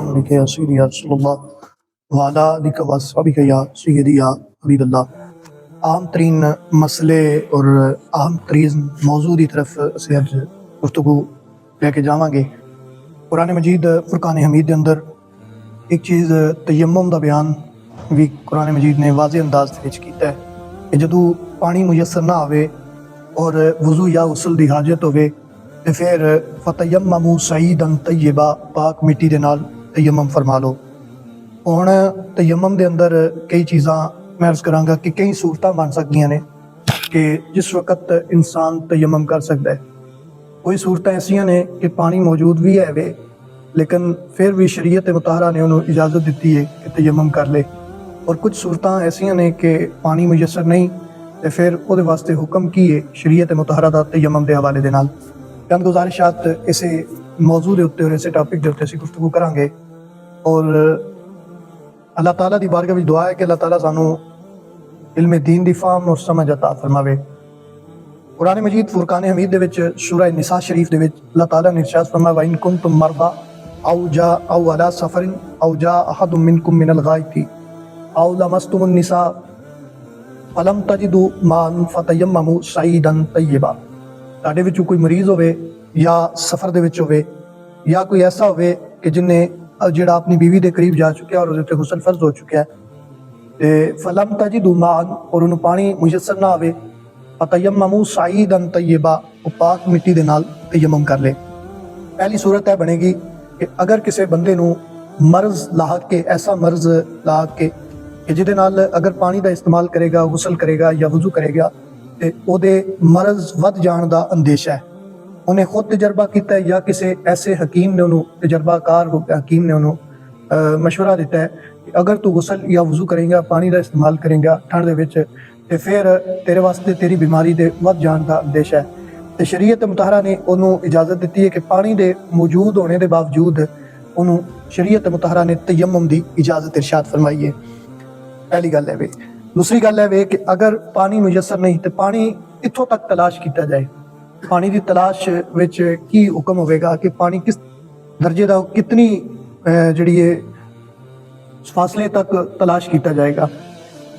अलैका या सय्यदी या रसूलल्लाह व अला आलिका व अस्हाबिका या सय्यदी या हबीबल्लाह। अहम तरीन मसले और अहम तरीन मौजू की तरफ असीं अज गुफ्तगू लैके जावांगे। कुरान मजीद फुरकान हमीद के अंदर एक चीज़ तयम्मुम का बयान भी कुरान मजीद ने वाज़े अंदाज के कीता है कि जदों पानी मुयसर ना आवे और वज़ू या गुस्ल की हाजत होवे तो फिर फतयम्ममू सईदन तय्यबा, पाक मिट्टी के नाल तयम्मुम फरमा लो। हुण तयम्मुम के अंदर कई चीज़ां मैं अर्ज़ करांगा कि कई सूरतां बन सकदियां ने कि जिस वक्त इंसान तयम्मुम कर सकता है। कोई सूरतां ऐसियां ने कि पानी मौजूद भी है वे, लेकिन फिर भी शरीयत मुताहरा ने उन्होंने इजाज़त दी है कि तयम्मुम कर ले। और कुछ सूरतां ऐसियां ने कि पानी मुयसर नहीं तो फिर वो वास्ते हुक्म की है शरीयत मुताहरा दा तयम्मुम के हवाले दे नाल। चंद गुजारिशात इस मौजू के उत्ते और इस टॉपिक के उत्ते असीं गुफ्तगू करांगे और अल्लाह ताला दी बारगाह विच दुआ है कि अल्लाह ताला सानू इल्म दीन दी फाहम और समझ अता फरमावे। कुरान मजीद फुरकान हमीद दे विच सूरह निसा शरीफ दे विच अल्लाह ताला ने इरशाद फरमाया व इन कुंतुम मरदा औ अला सफरिन औ जा अहदुम मिनकुम मिनल गाइति औ लमस्तुमुन निसा फलम तजिदू मान फतयम्ममू सईदन तय्यबा। तुहाडे विचों कोई मरीज होवे या सफ़र दे विच होवे या कोई ऐसा होवे कि जिन्हें जिहड़ा अपनी बीवी के करीब जा चुका है और उसते गुस्ल फर्ज हो चुका है ते फलम तजिदू मान और उन्होंने पानी मुयसर ना आवे फतयम्ममू सईदन तय्यबा, वो पाक मिट्टी के नाल तयम्मुम कर ले। पहली सूरत है बनेगी कि अगर किसी बंदे नूं मर्ज लाहक के, ऐसा मर्ज लाहक के कि जिहदे नाल अगर पानी का इस्तेमाल करेगा, गुस्ल करेगा या वजू करेगा तो ਉਹਦੇ मरज वध जाने का अंदेशा है। उन्हें खुद तजर्बा किया है या किसी ऐसे हकीम ने उन्होंने तजर्बाकार हकीम ने उन्होंने मशवरा दिता है कि अगर तू गुस्ल या वजू करेगा, पानी का इस्तेमाल करेगा ठंड के तो फिर तेरे वास्ते तेरी बीमारी के वध जाने का अंदेशा है। तो शरीयत मुताहरा ने उन्होंने इजाज़त दी है कि पानी के मौजूद होने के बावजूद उन्होंने शरीयत मुताहरा ने तयम्मुम की इजाज़त इरशाद फरमाई है। पहली गल है वे। दूसरी गल है वे कि अगर पानी मुयसर नहीं तो पानी कित्थों तक तलाश किया जाए। पानी की तलाश विच की हुक्म होगा कि पानी किस दर्जे का कितनी जिहड़ी फासले तक तलाश किया जाएगा।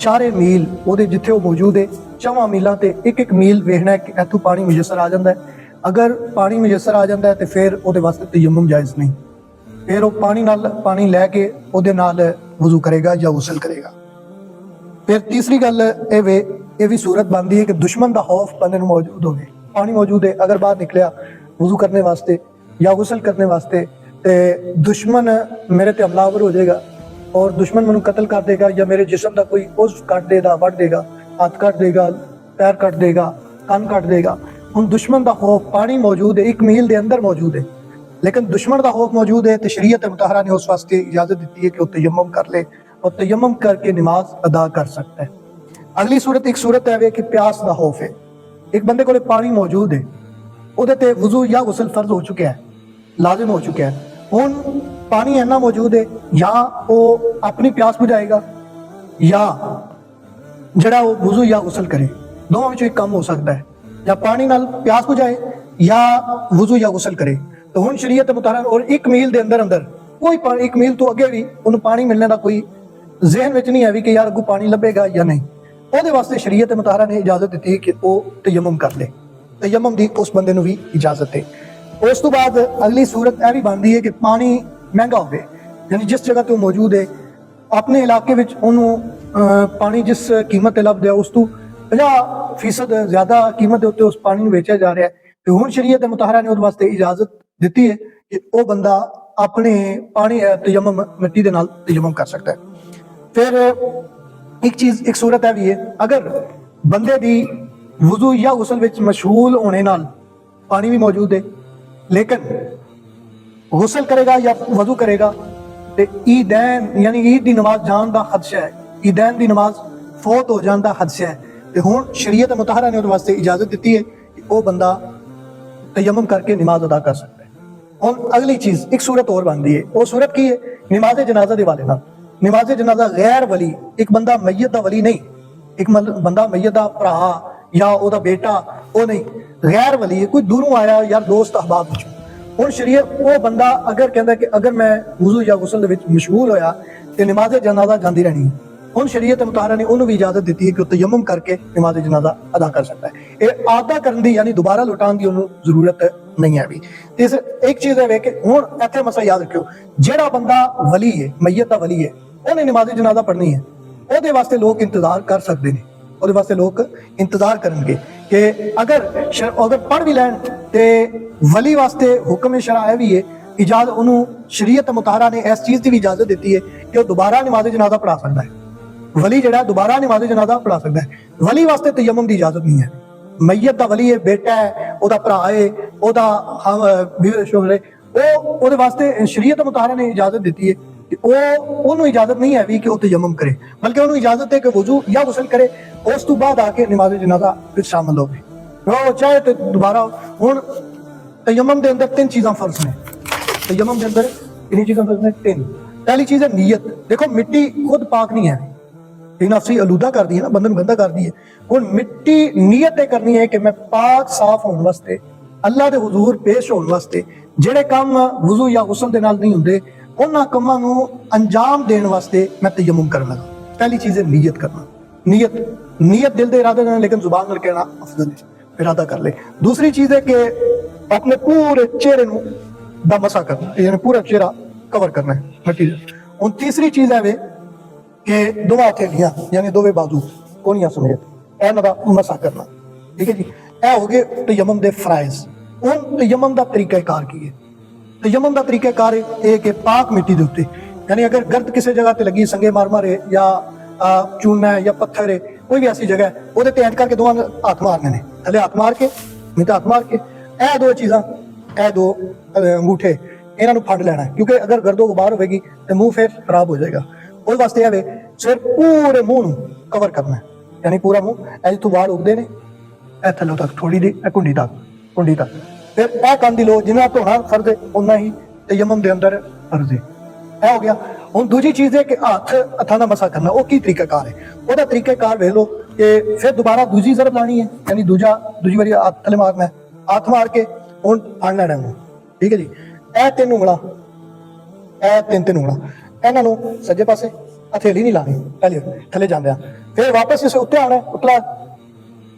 4 मील वो जिथे वो मौजूद है, 4 मीलों से एक मील वेखना है कि इतों पानी मुयसर आ जाता है। अगर पानी मुयसर आ जाता है तो फिर वो वास्ते तयम्मुम जायज़ नहीं, फिर वो पानी लैके वो वजू करेगा या गुस्ल करेगा। फिर तीसरी गल ये भी सूरत बनती है कि दुश्मन का खौफ बंदे नूं मौजूद हो। पानी मौजूद है, अगर बाहर निकलिया वजू करने वास्ते या गुस्ल करने वास्ते तो दुश्मन मेरे ते हमलावर हो जाएगा और दुश्मन मैनू कतल कर देगा या मेरे जिस्म का कोई उज़्व कट देगा, वट देगा, हाथ कट देगा, पैर कट देगा, कान कट देगा। हम दुश्मन का खौफ, पानी मौजूद है, 1 मील के अंदर मौजूद है, लेकिन दुश्मन का खौफ मौजूद है तो शरीयत मुताहरा ने उस वास्ते इजाज़त दी है कि वह तयम्मुम कर ले और तयम्मुम करके नमाज अदा कर सकता है। अगली सूरत एक सूरत है कि प्यास का खौफ है। एक बंदे को पानी मौजूद है, उहदे वजू या गुस्ल फर्ज हो चुका है, लाजिम हो चुका है। हुण पानी इन्ना मौजूद है, या वो अपनी प्यास बुझाएगा या जड़ा वो वजू या गुस्ल करे, दोनों में एक काम हो सकता है, या पानी नाल प्यास बुझाए या वजू या गुस्ल करे। तो हुण शरीयत मुताहरा और 1 मील के अंदर अंदर कोई 1 मील तो अगे भी उन्हें पानी मिलने का कोई जहन में नहीं है भी कि यार अगू पानी लभेगा या नहीं। वो वास्ते शरीयत मुताहरा ने इजाज़त दी कि वह तयम्मुम कर ले, तयम्मुम की उस बंदे नूं भी इजाज़त है। उस तो बाद अगली सूरत यह भी बनती है कि पानी महंगा हो, यानी जिस जगह तो मौजूद है अपने इलाके में उन्होंने पानी जिस कीमत पर लभदा उस तो 50% ज़्यादा कीमत के उत्ते उस पानी को बेचा जा रहा है। तो हुण शरीयत मुताहरा ने उस वास्ते इजाज़त दी है कि वह बंदा अपने पानी तयम्मुम मिट्टी के नाल तयम्मुम कर सकता है। फिर एक सूरत है भी है, अगर बंदे दी वजू या गुस्ल विच मशगूल होने नाल पानी भी मौजूद है लेकिन गुस्ल करेगा या वजू करेगा तो ईदैन यानी ईद की नमाज जान का खदशा है, ईदैन की नमाज फौत हो जाने का खदशा है। तो हुण शरीयत मुताहरा ने उस वास्ते इजाज़त दी है कि वह बंदा तयम्मुम करके नमाज अदा कर सकता है। और अगली चीज़ एक सूरत और बनती है, वो सूरत की है नमाज जनाजा के वाले नाल। नमाज जनाजा गैर वली, एक बंदा मैयत का वली नहीं, एक बंदा मैयत का भरा या ओदा बेटा वो नहीं, गैर वली है, कोई दूरों आया यार दोस्त अहबाब, ਹੁਣ ਸ਼ਰੀਅਤ ਉਹ ਬੰਦਾ ਅਗਰ ਕਹਿੰਦਾ ਕਿ ਅਗਰ ਮੈਂ ਵਜ਼ੂ ਜਾਂ ਗੁਸਲ ਦੇ ਵਿੱਚ ਮਸ਼ਗੂਲ ਹੋਇਆ ਤੇ ਨਮਾਜ਼ ਜਨਾਜ਼ਾ ਜਾਂਦੀ ਰਹਿਣੀ ਹੈ, ਹੁਣ ਸ਼ਰੀਅਤ ਮੁਤਾਹਰਾ ਨੇ ਉਹਨੂੰ ਵੀ ਇਜਾਜ਼ਤ ਦਿੱਤੀ ਹੈ ਕਿ ਉਹ ਤਯਮਮ ਕਰਕੇ ਨਮਾਜ਼ ਜਨਾਜ਼ਾ ਅਦਾ ਕਰ ਸਕਦਾ ਹੈ। ਇਹ ਆਦਾ ਕਰਨ ਦੀ ਯਾਨੀ ਦੁਬਾਰਾ ਲੁਟਾਉਣ ਦੀ ਉਹਨੂੰ ਜ਼ਰੂਰਤ ਨਹੀਂ ਹੈ ਵੀ। ਤੇ ਇੱਕ ਚੀਜ਼ ਹੈ ਵੇ ਕਿ ਹੁਣ ਇੱਥੇ ਮਸਲਾ ਯਾਦ ਰੱਖਿਓ, ਜਿਹੜਾ ਬੰਦਾ ਵਲੀ ਹੈ, ਮਈਤ ਦਾ ਵਲੀ ਹੈ, ਉਹਨੇ ਨਮਾਜ਼ ਜਨਾਜ਼ਾ ਪੜ੍ਹਨੀ ਹੈ, ਉਹਦੇ ਵਾਸਤੇ ਲੋਕ ਇੰਤਜ਼ਾਰ ਕਰ ਸਕਦੇ ਨੇ, ਉਹਦੇ ਵਾਸਤੇ ਲੋਕ ਇੰਤਜ਼ਾਰ ਕਰਨਗੇ ਕਿ ਅਗਰ ਪੜ੍ਹ ਵੀ ਲੈਣ ਤੇ ਵਲੀ ਵਾਸਤੇ ਹੁਕਮ ਸ਼ਰਅ ਹੈ ਵੀ ਹੈ, ਇਜਾਜ਼ਤ ਉਹਨੂੰ ਸ਼ਰੀਅਤ ਮੁਤਾਹਰਾ ਨੇ ਇਸ ਚੀਜ਼ ਦੀ ਵੀ ਇਜਾਜ਼ਤ ਦਿੱਤੀ ਹੈ ਕਿ ਉਹ ਦੁਬਾਰਾ ਨਮਾਜ਼ ਜਨਾਜ਼ਾ ਪੜ੍ਹਾ ਸਕਦਾ ਹੈ। ਵਲੀ ਜਿਹੜਾ ਦੁਬਾਰਾ ਨਮਾਜ਼ ਜਨਾਜ਼ਾ ਪੜ੍ਹਾ ਸਕਦਾ ਹੈ, ਵਲੀ ਵਾਸਤੇ ਤਯਮਮ ਦੀ ਇਜਾਜ਼ਤ ਨਹੀਂ ਹੈ। ਮਈਤ ਦਾ ਵਲੀ ਹੈ, ਬੇਟਾ ਹੈ, ਉਹਦਾ ਭਰਾ ਹੈ, ਉਹਦਾ ਸ਼ੋਹਰ ਹੈ, ਉਹਦੇ ਵਾਸਤੇ ਸ਼ਰੀਅਤ ਮੁਤਾਹਰਾ ਨੇ ਇਜਾਜ਼ਤ ਦਿੱਤੀ ਹੈ ਕਿ ਉਹਨੂੰ ਇਜਾਜ਼ਤ ਨਹੀਂ ਹੈ ਵੀ ਕਿ ਉਹ ਤਯਮਮ ਕਰੇ, ਬਲਕਿ ਉਹਨੂੰ ਇਜਾਜ਼ਤ ਹੈ ਕਿ ਵਜ਼ੂ ਜਾਂ ਗੁਸਲ ਕਰੇ, ਉਸ ਤੋਂ ਬਾਅਦ ਆ ਕੇ ਨਮਾਜ਼ ਜਨਾਜ਼ਾ ਵਿੱਚ ਸ਼ਾਮਲ ਹੋਵੇ। ਉਹ ਚਾਹੇ ਤੇ ਦੁਬਾਰਾ। ਹੁਣ ਤਯਮਮ ਦੇ ਅੰਦਰ 3 ਚੀਜ਼ਾਂ ਫਰਜ਼ ਨੇ। ਤਯਮਮ ਦੇ ਅੰਦਰ ਕਿੰਨੀ ਚੀਜ਼ਾਂ ਫਰਜ਼ ਨੇ? 3। ਪਹਿਲੀ ਚੀਜ਼ ਹੈ ਨੀयत। ਦੇਖੋ ਮਿੱਟੀ ਖੁਦ ਪਾਕ ਨਹੀਂ ਹੈ, ਇਹ ਨਫਸੀ ਆਲੂਦਾ ਕਰਦੀ ਹੈ ਨਾ, ਬੰਦਨ ਗੰਦਾ ਕਰਦੀ ਹੈ। ਹੁਣ ਮਿੱਟੀ ਨੀयत ਇਹ ਕਰਨੀ ਹੈ ਕਿ ਮੈਂ ਪਾਕ ਸਾਫ਼ ਹੋਣ ਵਾਸਤੇ, ਅੱਲਾਹ ਦੇ ਹੁਜ਼ੂਰ ਪੇਸ਼ ਹੋਣ ਵਾਸਤੇ ਜਿਹੜੇ ਕੰਮ ਵਜ਼ੂ ਜਾਂ ਗੁਸਲ ਦੇ ਨਾਲ ਨਹੀਂ ਹੁੰਦੇ, ਉਹਨਾਂ ਕੰਮਾਂ ਨੂੰ ਅੰਜਾਮ ਦੇਣ ਵਾਸਤੇ ਮੈਂ ਤਯਮਮ ਕਰਨ ਲੱਗਾ। ਪਹਿਲੀ ਚੀਜ਼ ਹੈ ਨੀयत ਕਰਨਾ। ਨੀयत ਦਿਲ ਦੇ ਇਰਾਦੇ ਨਾਲ, ਲੇਕਿਨ ਜ਼ੁਬਾਨ ਨਾਲ ਕਹਿਣਾ ਅਫਜ਼ਲ ਹੈ, ਇਰਾਦਾ ਕਰ ਲੈ। ਦੂਸਰੀ ਚੀਜ਼ ਹੈ ਕਿ ਆਪਣੇ ਪੂਰੇ ਚਿਹਰੇ ਨੂੰ ਦਾ ਮਸਾ ਕਰਨਾ, ਯਾਨੀ ਪੂਰਾ ਚਿਹਰਾ ਕਵਰ ਕਰਨਾ ਹੈ ਮਿੱਟੀ ਦਾ। ਹੁਣ ਤੀਸਰੀ ਚੀਜ਼ ਹੈ ਵੇ ਕਿ ਦੋਵਾਂ ਹਥੇਲੀਆਂ ਯਾਨੀ ਦੋਵੇਂ ਬਾਜ਼ੂ ਕੋਨੀਆਂ ਸਮੇਤ ਇਹਨਾਂ ਦਾ ਮਸਾ ਕਰਨਾ। ਠੀਕ ਹੈ ਜੀ, ਇਹ ਹੋ ਗਏ ਤਯਮਮ ਦੇ ਫਰਾਇਜ਼। ਹੁਣ ਤਯਮਮ ਦਾ ਤਰੀਕਾਕਾਰ ਕੀ ਹੈ? ਤਯਮਮ ਦਾ ਤਰੀਕਾਕਾਰ ਇਹ ਕਿ ਪਾਕ ਮਿੱਟੀ ਦੇ ਉੱਤੇ, ਯਾਨੀ ਅਗਰ ਗਰਦ ਕਿਸੇ ਜਗ੍ਹਾ ਤੇ ਲੱਗੀ, ਸੰਗੇ ਮਾਰ ਹੈ ਜਾਂ ਚੂਨਾ ਹੈ ਜਾਂ ਪੱਥਰ ਹੈ, ਕੋਈ ਵੀ ਐਸੀ ਜਗ੍ਹਾ ਹੈ, ਉਹਦੇ ਤੇ ਐਂਡ ਕਰਕੇ ਦੋਵਾਂ ਹੱਥ ਮਾਰਨੇ ਨੇ, ਥੱਲੇ ਹੱਥ ਮਾਰ ਕੇ, ਨੀਚੇ ਹੱਥ ਮਾਰ ਕੇ, ਇਹ 2 ਚੀਜ਼ਾਂ, ਇਹ 2 ਅੰਗੂਠੇ, ਇਹਨਾਂ ਨੂੰ ਫੜ ਲੈਣਾ ਹੈ, ਕਿਉਂਕਿ ਅਗਰ ਗਰਦੋ ਗੁਬਾਰ ਹੋਵੇਗੀ ਤੇ ਮੂੰਹ ਫਿਰ ਖਰਾਬ ਹੋ ਜਾਏਗਾ। ਉਹਦੇ ਵਾਸਤੇ ਇਹ ਵੇ ਸਿਰ ਪੂਰੇ ਮੂੰਹ ਨੂੰ ਕਵਰ ਕਰਨਾ ਹੈ, ਯਾਨੀ ਪੂਰਾ ਮੂੰਹ, ਇਹ ਜਿੱਥੋਂ ਵਾਲ ਉੱਗਦੇ ਨੇ ਇਹ ਥੱਲੋਂ ਤੱਕ, ਥੋੜੀ ਦੀ ਇਹ ਕੁੰਡੀ ਤੱਕ। ਫਿਰ ਇਹ ਕੰਨ ਦੀ ਲੋ ਜਿੰਨਾ ਧੋਣਾ ਫਰਜ਼ ਹੈ ਉਨਾ ਹੀ ਤਯਮਮ ਦੇ ਅੰਦਰ ਫਰਜ਼ ਹੈ। ਇਹ ਹੋ ਗਿਆ। ਹੁਣ ਦੂਜੀ ਚੀਜ਼ ਹੈ ਕਿ ਹੱਥਾਂ ਦਾ ਮਸਾ ਕਰਨਾ। ਉਹ ਕੀ ਤਰੀਕਾਕਾਰ ਹੈ? ਉਹਦਾ ਤਰੀਕਾਕਾਰ ਵੇਖ ਲਓ ਕਿ ਫਿਰ ਦੁਬਾਰਾ ਦੂਜੀ ਜ਼ਰਬ ਲਾਣੀ ਹੈ, ਯਾਨੀ ਦੂਜੀ ਵਾਰੀ ਹੱਥ ਥੱਲੇ ਮਾਰਨਾ ਹੈ, ਹੱਥ ਮਾਰ ਕੇ ਹੁਣ ਫੜ ਲੈਣਾ ਉਹਨੂੰ। ਠੀਕ ਹੈ ਜੀ, ਇਹ 3 ਉਂਗਲਾਂ, ਇਹ 3 ਉਂਗਲਾਂ, ਇਹਨਾਂ ਨੂੰ ਸੱਜੇ ਪਾਸੇ ਹਥੇਲੀ ਨਹੀਂ ਲਾਣੀ, ਪਹਿਲੇ ਥੱਲੇ ਜਾਂਦੇ ਆ, ਫਿਰ ਵਾਪਸ ਇਸ ਉੱਤੇ ਆਉਣਾ, ਉਤਲਾ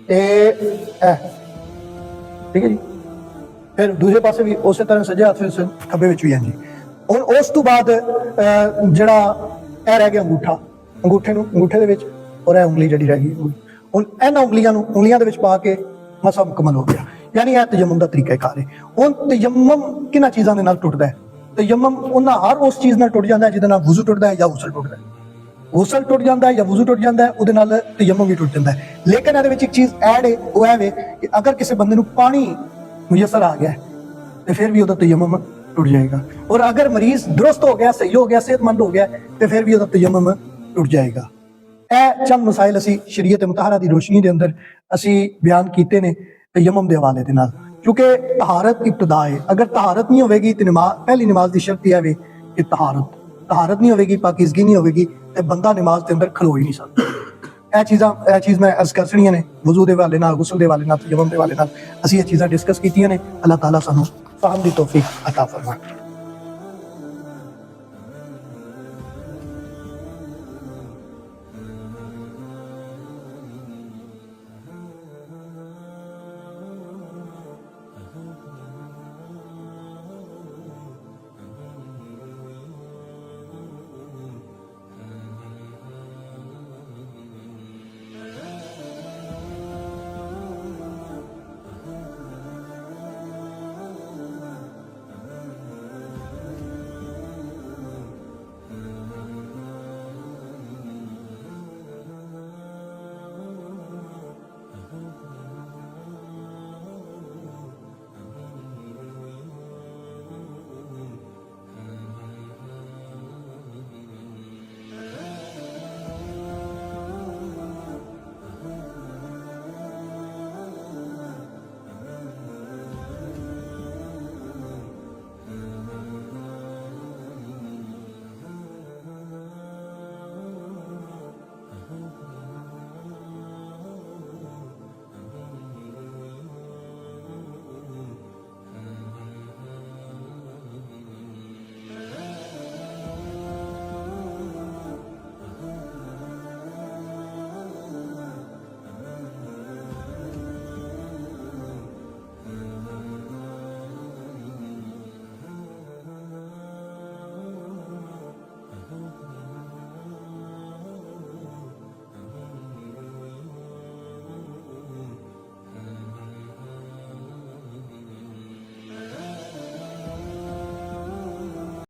ਤੇ ਠੀਕ ਹੈ ਜੀ, ਫਿਰ ਦੂਜੇ ਪਾਸੇ ਵੀ ਉਸੇ ਤਰ੍ਹਾਂ ਸੱਜੇ ਹੱਥ ਵਿੱਚ, ਖੱਬੇ ਵਿੱਚ ਵੀ। ਹਾਂਜੀ, ਹੁਣ ਉਸ ਤੋਂ ਬਾਅਦ ਜਿਹੜਾ ਇਹ ਰਹਿ ਗਿਆ ਅੰਗੂਠਾ, ਅੰਗੂਠੇ ਦੇ ਵਿੱਚ, ਔਰ ਇਹ ਉਂਗਲੀ ਜਿਹੜੀ ਰਹਿ ਗਈ, ਹੁਣ ਇਹਨਾਂ ਉਂਗਲੀਆਂ ਦੇ ਵਿੱਚ ਪਾ ਕੇ ਮਸਾ ਮੁਕਮਲ ਹੋ ਗਿਆ। ਯਾਨੀ ਇਹ ਤਯਮਮ ਦਾ ਤਰੀਕਾਕਾਰ ਹੈ। ਹੁਣ ਤਯਮਮ ਕਿਹਨਾਂ ਚੀਜ਼ਾਂ ਦੇ ਨਾਲ ਟੁੱਟਦਾ ਹੈ? ਤਯਮਮ ਉਹਨਾਂ ਹਰ ਉਸ ਚੀਜ਼ ਨਾਲ ਟੁੱਟ ਜਾਂਦਾ ਹੈ ਜਿਹਦੇ ਨਾਲ ਵਜ਼ੂ ਟੁੱਟਦਾ ਹੈ ਜਾਂ ਗੁਸਲ ਟੁੱਟਦਾ ਹੈ। ਗੁਸਲ ਟੁੱਟ ਜਾਂਦਾ ਹੈ ਜਾਂ ਵਜ਼ੂ ਟੁੱਟ ਜਾਂਦਾ ਹੈ, ਉਹਦੇ ਨਾਲ ਤਯਮਮ ਵੀ ਟੁੱਟ ਜਾਂਦਾ ਹੈ। ਲੇਕਿਨ ਇਹਦੇ ਵਿੱਚ ਇੱਕ ਚੀਜ਼ ਐਡ ਹੈ, ਉਹ ਹੈ ਕਿ ਅਗਰ ਕਿਸੇ ਬੰਦੇ ਨੂੰ ਪਾਣੀ ਮੁਯਸਰ ਆ ਗਿਆ ਤੇ ਫਿਰ ਵੀ ਉਹਦਾ ਤਯਮਮ ਟੁੱਟ ਜਾਏਗਾ, ਔਰ ਅਗਰ ਮਰੀਜ਼ ਦਰੁਸਤ ਹੋ ਗਿਆ, ਸਹੀ ਹੋ ਗਿਆ, ਸਿਹਤਮੰਦ ਹੋ ਗਿਆ ਤੇ ਫਿਰ ਵੀ ਉਹਦਾ ਤਯਮਮ ਟੁੱਟ ਜਾਏਗਾ। ਇਹ ਚੰਦ ਮਸਾਇਲ ਅਸੀਂ ਸ਼ਰੀਅਤ ਮੁਤਾਹਰਾ ਦੀ ਰੋਸ਼ਨੀ ਦੇ ਅੰਦਰ ਅਸੀਂ ਬਿਆਨ ਕੀਤੇ ਨੇ ਤਯਮਮ ਦੇ ਹਵਾਲੇ ਦੇ ਨਾਲ, ਕਿਉਂਕਿ ਤਹਾਰਤ ਇਬਤਦਾ ਹੈ। ਅਗਰ ਤਹਾਰਤ ਨਹੀਂ ਹੋਵੇਗੀ ਤੇ ਪਹਿਲੀ ਨਮਾਜ਼ ਦੀ ਸ਼ਰਤ ਇਹ ਹੈ ਕਿ ਤਹਾਰਤ ਨਹੀਂ ਹੋਵੇਗੀ, ਪਾਕੀਜ਼ਗੀ ਨਹੀਂ ਹੋਵੇਗੀ ਤੇ ਬੰਦਾ ਨਮਾਜ਼ ਦੇ ਅੰਦਰ ਖਲੋ ਹੀ ਨਹੀਂ ਸਕਦਾ। ਇਹ ਚੀਜ਼ ਮੈਂ ਅਰਜ਼ ਕਰ ਛੜੀਆਂ ਨੇ, ਵਜ਼ੂ ਦੇ ਹਵਾਲੇ ਨਾਲ, ਗੁਸਲ ਦੇ ਹਵਾਲੇ ਨਾਲ, ਤਯਮਮ ਦੇ ਹਵਾਲੇ ਨਾਲ ਅਸੀਂ ਇਹ ਚੀਜ਼ਾਂ ਡਿਸਕਸ ਕੀਤੀਆਂ ਨੇ। ਅੱਲਾਹ ਤਾਲਾ ਸਾਨੂੰ ਫਹਮ ਦੀ ਤੌਫੀਕ ਅਤਾ ਫਰਮਾਏ।